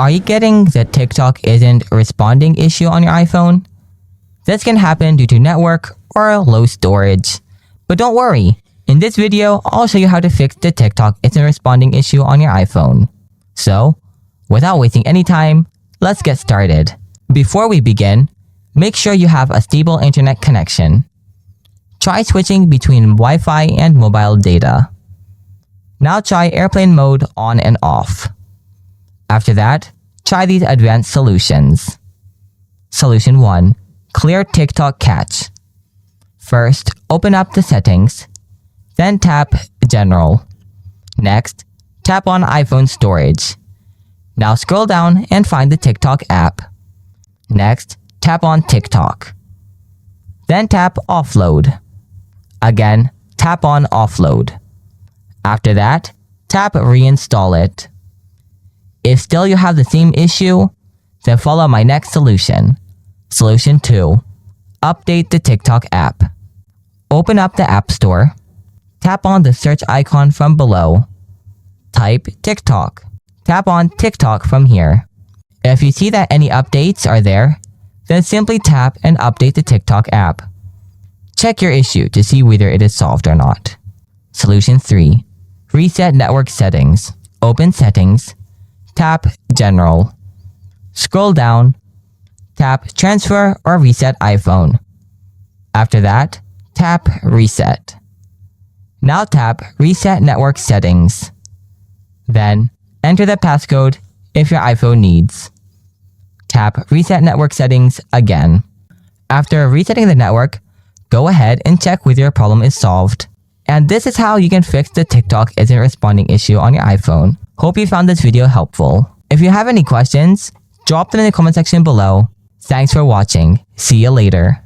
Are you getting the TikTok isn't responding issue on your iPhone? This can happen due to network or low storage. But don't worry, in this video, I'll show you how to fix the TikTok isn't responding issue on your iPhone. So, without wasting any time, let's get started. Before we begin, make sure you have a stable internet connection. Try switching between Wi-Fi and mobile data. Now try airplane mode on and off. After that, try these advanced solutions. Solution 1. Clear TikTok cache. First, open up the settings, then tap General. Next, tap on iPhone storage. Now scroll down and find the TikTok app. Next, tap on TikTok. Then tap Offload. Again, tap on Offload. After that, tap Reinstall it. If still you have the same issue, then follow my next solution. Solution 2. Update the TikTok app. Open up the App Store. Tap on the search icon from below. Type TikTok. Tap on TikTok from here. If you see that any updates are there, then simply tap and update the TikTok app. Check your issue to see whether it is solved or not. Solution 3. Reset network settings. Open Settings. Tap General. Scroll down. Tap Transfer or Reset iPhone. After that, tap Reset. Now tap Reset Network Settings. Then, enter the passcode if your iPhone needs. Tap Reset Network Settings again. After resetting the network, go ahead and check whether your problem is solved. And this is how you can fix the TikTok isn't responding issue on your iPhone. Hope you found this video helpful. If you have any questions, drop them in the comment section below. Thanks for watching. See you later.